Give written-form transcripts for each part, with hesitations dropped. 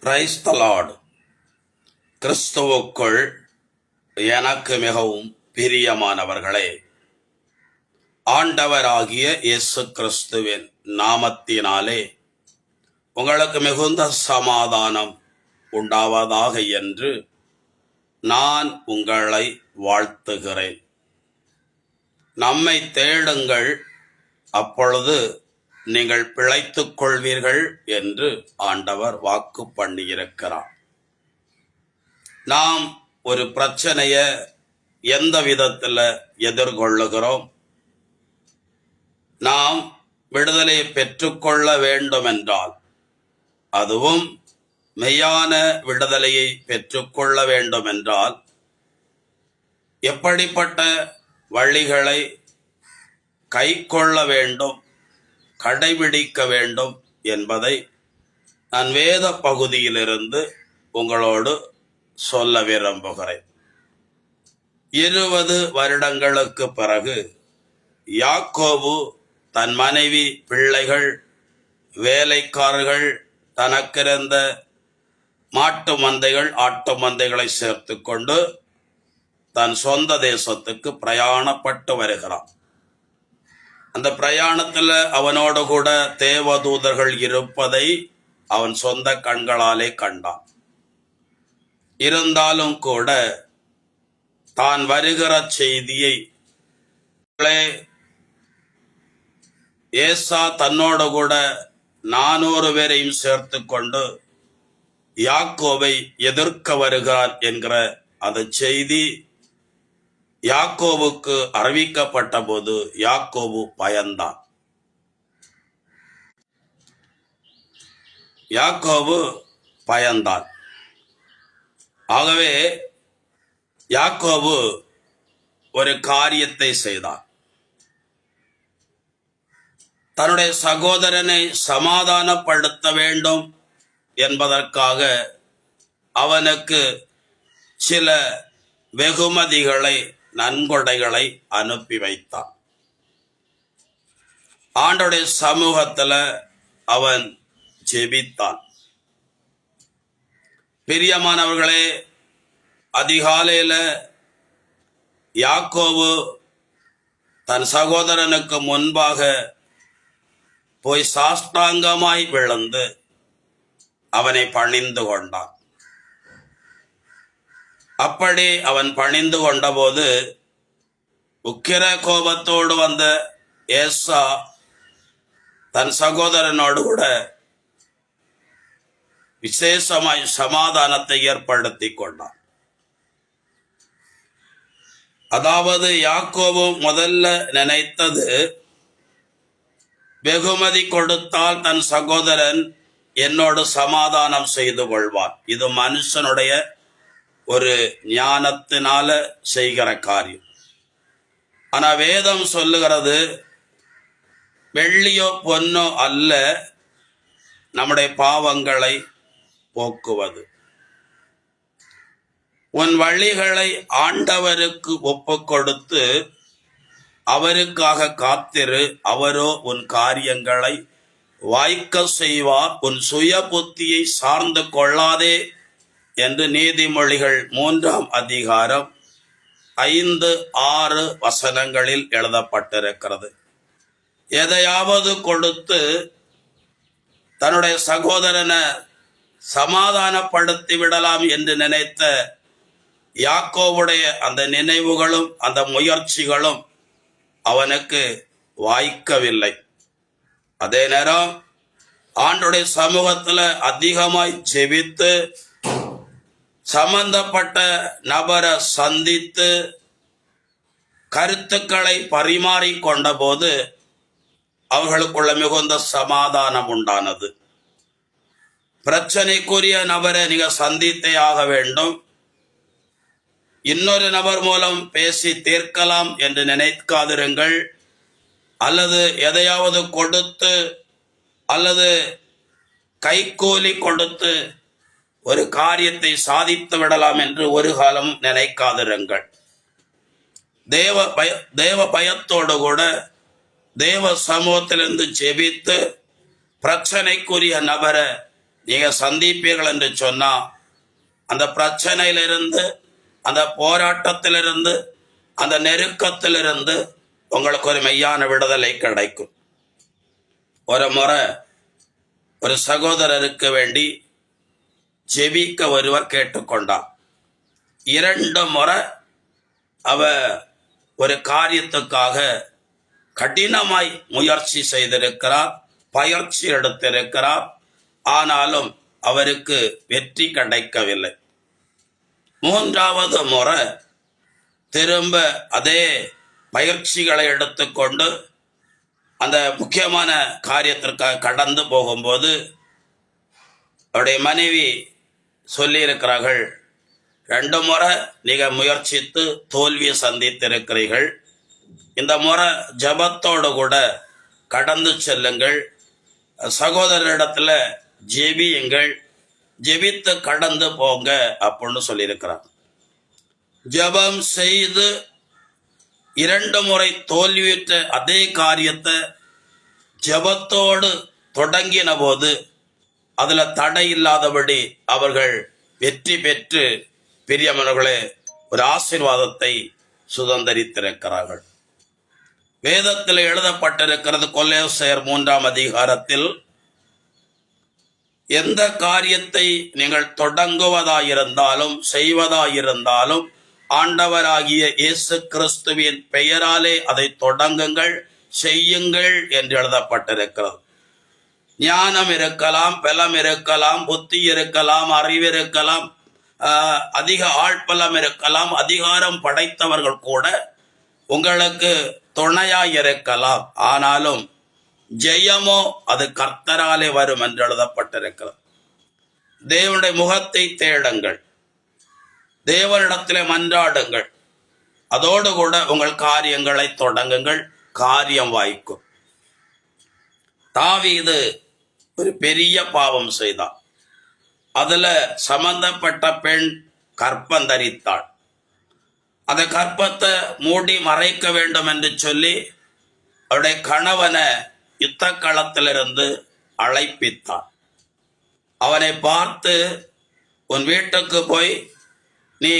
Praise the Lord. கிறிஸ்துவுக்குள் எனக்கு மிகவும் பிரியமானவர்களே, ஆண்டவராகிய இயேசு கிறிஸ்துவின் நாமத்தினாலே உங்களுக்கு மிகுந்த சமாதானம் உண்டாவதாக என்று நான் உங்களை வாழ்த்துகிறேன். நம்மை தேடுங்கள், அப்பொழுது நீங்கள் பிழைத்துக் கொள்வீர்கள் என்று ஆண்டவர் வாக்கு பண்ணியிருக்கிறார். நாம் ஒரு பிரச்சனைய எந்த விதத்தில் எதிர்கொள்ளுகிறோம்? நாம் விடுதலையை பெற்றுக்கொள்ள வேண்டும் என்றால், அதுவும் மெய்யான விடுதலையை பெற்றுக்கொள்ள வேண்டும் என்றால், எப்படிப்பட்ட வழிகளை கைக்கொள்ள வேண்டும், கடைபிடிக்க வேண்டும் என்பதை நான் வேத பகுதியிலிருந்து உங்களோடு சொல்ல விரும்புகிறேன். 20 வருடங்களுக்கு பிறகு யாக்கோபு தன் மனைவி, பிள்ளைகள், வேலைக்காரர்கள், தனக்கிருந்த மாட்டு மந்தைகள், ஆட்டு மந்தைகளை சேர்த்து கொண்டு தன் சொந்த தேசத்துக்கு பிரயாணப்பட்டு வருகிறான். அந்த பிரயாணத்தில் அவனோடு கூட தேவதூதர்கள் இருப்பதை அவன் சொந்த கண்களாலே கண்டான். இருந்தாலும் கூட தான் வருகிற செய்தியை ஏசா தன்னோடு கூட 400 பேரையும் சேர்த்து கொண்டு யாக்கோபை எதிர்க்க வருகிறான் என்கிற அந்த செய்தி யாக்கோபுக்கு அறிவிக்கப்பட்ட போது யாக்கோபு பயந்தான். ஆகவே யாக்கோபு ஒரு காரியத்தை செய்தான். தன்னுடைய சகோதரனை சமாதானப்படுத்த வேண்டும் என்பதற்காக அவனுக்கு சில வெகுமதிகளை, நன்கொடைகளை அனுப்பி வைத்தான். ஆண்டவருடைய சமூகத்தில் அவன் ஜெபித்தான். பிரியமானவர்களே, அதிகாலையில் யாக்கோபு தன் சகோதரனுக்கு முன்பாக போய் சாஷ்டாங்கமாய் விழுந்து அவனை பணிந்து கொண்டான். அப்படி அவன் பணிந்து கொண்டபோது உக்கிர கோபத்தோடு வந்த ஏசா தன் சகோதரனோடு கூட விசேஷமாய் சமாதானத்தை ஏற்படுத்தி கொண்டான். அதாவது யாக்கோபு முதல்ல நினைத்தது, வெகுமதி கொடுத்தால் தன் சகோதரன் என்னோடு சமாதானம் செய்து கொள்வான். இது மனுஷனுடைய ஒரு ஞானத்தினால செய்கிற காரியம். ஆனா வேதம் சொல்லுகிறது, வெள்ளியோ பொன்னோ அல்ல நம்முடைய பாவங்களை போக்குவது. உன் வழிகளை ஆண்டவருக்கு ஒப்பு கொடுத்து அவருக்காக காத்திரு, அவரோ உன் காரியங்களை வாய்க்க செய்வார். உன் சுய புத்தியை சார்ந்து கொள்ளாதே என்று நீதிமொழிகள் 3ஆம் அதிகாரம் 5, 6 வசனங்களில் எழுதப்பட்டிருக்கிறது. எதையாவது கொடுத்து தன்னுடைய சகோதரனை சமாதானப்படுத்தி விடலாம் என்று நினைத்த யாக்கோவுடைய அந்த நினைவுகளும் அந்த முயற்சிகளும் அவனுக்கு வாய்க்கவில்லை. அதே நேரம் ஆண்டவருடைய சமூகத்தில் அதிகமாய் ஜெபித்து சம்பந்தப்பட்ட நபரை சந்தித்து கருத்துக்களை பரிமாறி கொண்ட போது அவர்களுக்குள்ள மிகுந்த சமாதானம் உண்டானது. பிரச்சனைக்குரிய நபரை நீங்க சந்தித்தே ஆக வேண்டும். இன்னொரு நபர் மூலம் பேசி தீர்க்கலாம் என்று நினைக்காதிருங்கள். அல்லது எதையாவது கொடுத்து அல்லது கைக்கூலி கொடுத்து ஒரு காரியத்தை சாதித்து விடலாம் என்று ஒரு காலம் நினைக்காதிருங்கள். தேவ பயத்தோடு கூட தேவ சமூகத்திலிருந்து ஜெபித்து பிரச்சனைக்குரிய நபரை நீங்க சந்திப்பீர்கள் என்று சொன்னா அந்த பிரச்சனையிலிருந்து, அந்த போராட்டத்திலிருந்து, அந்த நெருக்கத்திலிருந்து உங்களுக்கு ஒரு மெய்யான விடுதலை கிடைக்கும். ஒரு முறை ஒரு சகோதரருக்கு வேண்டி ஜெபிக்க ஒருவர் கேட்டுக்கொண்டார். 2 முறை அவ ஒரு காரியத்துக்காக கடினமாய் முயற்சி செய்திருக்கிறார், பயிற்சி எடுத்திருக்கிறார். ஆனாலும் அவருக்கு வெற்றி கிடைக்கவில்லை. 3வது முறை திரும்ப அதே பயிற்சிகளை எடுத்துக்கொண்டு அந்த முக்கியமான காரியத்திற்காக கடந்து போகும்போது அவருடைய மனைவி சொல்லியிருக்கிறார்கள், 2 முறை நீங்க முயற்சித்து தோல்வியை சந்தித்திருக்கிறீர்கள். இந்த முறை ஜபத்தோடு கூட கடந்து செல்லுங்கள், சகோதரரிடத்துல ஜெபியுங்கள், ஜெபித்து கடந்து போங்க அப்படின்னு சொல்லியிருக்கிறார். ஜபம் செய்து 2 முறை தோல்வியுற்ற அதே காரியத்தை ஜபத்தோடு தொடங்கின போது அதுல தடை இல்லாதபடி அவர்கள் வெற்றி பெற்று பிரியமானவர்களே ஒரு ஆசீர்வாதத்தை சுதந்திரித்திருக்கிறார்கள். வேதத்தில் எழுதப்பட்டிருக்கிறது, கொலோசையர் 3ஆம் அதிகாரத்தில், எந்த காரியத்தை நீங்கள் தொடங்குவதாயிருந்தாலும் செய்வதாயிருந்தாலும் ஆண்டவராகிய இயேசு கிறிஸ்துவின் பெயராலே அதை தொடங்குங்கள், செய்யுங்கள் என்று எழுதப்பட்டிருக்கிறது. ஞானம் இருக்கலாம், பலம் இருக்கலாம், புத்தி இருக்கலாம், அறிவு இருக்கலாம், அதிக ஆழ்பலம் இருக்கலாம், அதிகாரம் படைத்தவர்கள் கூட உங்களுக்கு துணையாய் இருக்கலாம். ஆனாலும் ஜெயமோ அது கர்த்தராலே வரும் என்று எழுதப்பட்டிருக்கிறது. தேவனுடைய முகத்தை தேடுங்கள், தேவனிடத்திலே மன்றாடுங்கள், அதோடு கூட உங்கள் காரியங்களை தொடங்குங்கள், காரியம் வாய்க்கும். தாவீது ஒரு பெரிய பாவம் செய்தான். அதுல சம்பந்தப்பட்ட பெண் கற்பம் தரித்தாள். அந்த கற்பத்தை மூடி மறைக்க வேண்டும் என்று சொல்லி அவருடைய கணவனை யுத்த களத்திலிருந்து அழைப்பித்தார். அவனை பார்த்து, உன் வீட்டுக்கு போய் நீ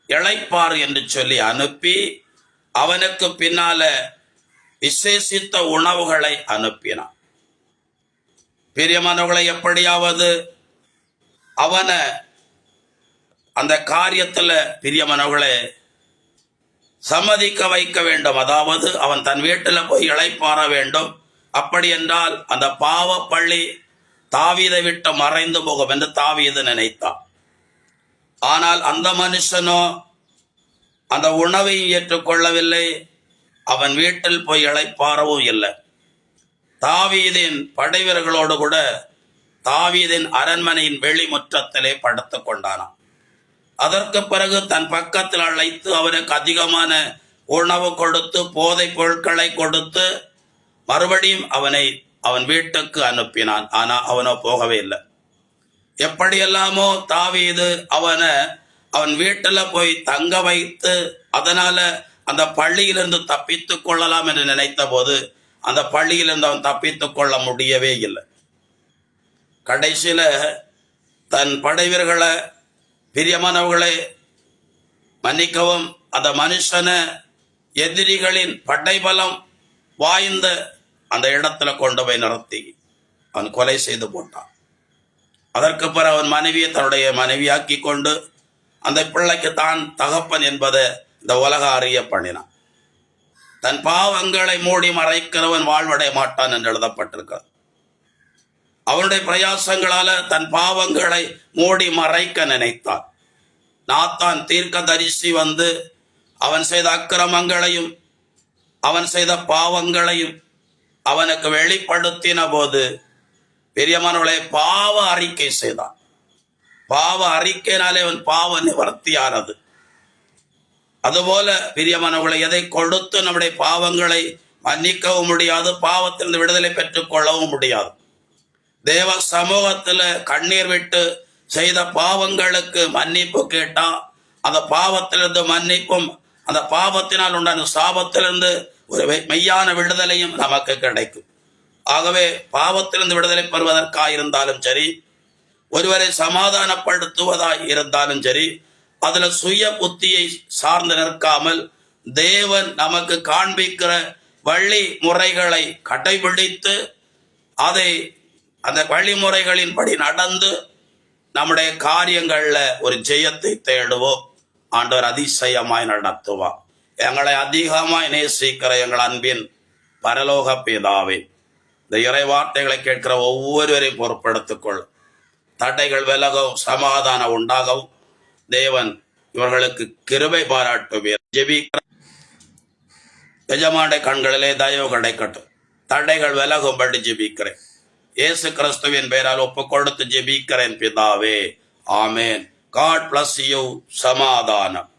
இளைப்பார் என்று சொல்லி அனுப்பி அவனுக்கு பின்னால விசேஷித்த உணவுகளை அனுப்பினான். பிரியமானவர்களை, எப்படியாவது அவனை அந்த காரியத்துல பிரியமானவர்களை சம்மதிக்க வைக்க வேண்டும். அதாவது அவன் தன் வீட்டில் போய் இளைப்பாற வேண்டும். அப்படி என்றால் அந்த பாவ பள்ளி தாவீதை விட்டு மறைந்து போகும் என்று தாவீது நினைத்தான். ஆனால் அந்த மனுஷனோ அந்த உணவை ஏற்றுக்கொள்ளவில்லை, அவன் வீட்டில் போய் இளைப்பாறவும் இல்லை. தாவீதின் படைவீரர்களோடு கூட தாவீதின் அரண்மனையின் வெளிமுற்றத்திலே படுத்துக் கொண்டானான். அதற்கு பிறகு தன் பக்கத்தில் அழைத்து அவனுக்கு அதிகமான உணவு கொடுத்து போதை பொருட்களை கொடுத்து மறுபடியும் அவனை அவன் வீட்டுக்கு அனுப்பினான். ஆனா அவனோ போகவே இல்லை. எப்படியெல்லாமோ தாவீது அவன் வீட்டுல போய் தங்க வைத்து அதனால அந்த பள்ளியிலிருந்து தப்பித்துக் கொள்ளலாம் என்று நினைத்த போது அந்த பள்ளியிலிருந்து அவன் தப்பித்துக் கொள்ள முடியவே இல்லை. கடைசியில தன் படைவீரர்களை, பிரியமானவர்களை மன்னிக்கவும், அந்த மனுஷனை எதிரிகளின் படைபலம் வாய்ந்த அந்த இடத்துல கொண்டு போய் நிறுத்தி அவன் கொலை செய்து போட்டான். அதற்கு பிறகு அவன் மனைவியை தன்னுடைய மனைவியாக்கி கொண்டு அந்த பிள்ளைக்கு தான் தகப்பன் என்பதை இந்த உலக அறிய பண்ணினான். தன் பாவங்களை மூடி மறைக்கிறவன் வாழ்வடைய மாட்டான் என்று எழுதப்பட்டிருக்கிறது. அவனுடைய பிரயாசங்களால தன் பாவங்களை மூடி மறைக்க நினைத்தான். நாத்தான் தீர்க்கதரிசி வந்து அவன் செய்த அக்கிரமங்களையும் அவன் செய்த பாவங்களையும் அவனுக்கு வெளிப்படுத்தின போது பெரியமானவளை பாவ அறிக்கை செய்தான். பாவ அறிக்கையினாலே அவன் பாவ நிவர்த்தியானது. அதுபோல பிரியமானவர்களை, எதை கொடுத்து நம்முடைய பாவங்களை மன்னிக்கவும் முடியாது, பாவத்திலிருந்து விடுதலை பெற்றுக் கொள்ளவும் முடியாது. தேவ சமூகத்துல கண்ணீர் விட்டு செய்த பாவங்களுக்கு மன்னிப்பு கேட்டா அந்த பாவத்திலிருந்து மன்னிப்பும் அந்த பாவத்தினால் உண்டான சாபத்திலிருந்து ஒரு மெய்யான விடுதலையும் நமக்கு கிடைக்கும். ஆகவே பாவத்திலிருந்து விடுதலை பெறுவதற்காக இருந்தாலும் சரி, ஒருவரை சமாதானப்படுத்துவதாய் இருந்தாலும் சரி, அதுல சுய புத்தியை சார்ந்து நிற்காமல் தேவன் நமக்கு காண்பிக்கிற வழி முறைகளை கடைபிடித்து அதை அந்த வழிமுறைகளின்படி நடந்து நம்முடைய காரியங்கள்ல ஒரு ஜெயத்தை தேடுவோம். ஆண்டவர் அதிசயமாய் நடத்துவார். எங்களை அதிகமாய் நேசிக்கிற எங்கள் அன்பின் பரலோக பிதாவே, இந்த இறை வார்த்தைகளை கேட்கிற ஒவ்வொருவரையும் பொறுப்படுத்திக்கொள். தடைகள் விலகவும் சமாதானம் உண்டாகவும் தேவன் இவர்களுக்கு கிருபை பாராட்டுவீர். ஜெபிக்கிற எஜமானுடைய கண்களிலே தயவு கிடைக்கட்டும். தடைகள் விலகும்படி ஜெபிக்கிறேன். இயேசு கிறிஸ்துவின் பெயரால் ஒப்பு கொடுத்து ஜெபிக்கிறேன் பிதாவே. ஆமேன். God bless you. சமாதானம்.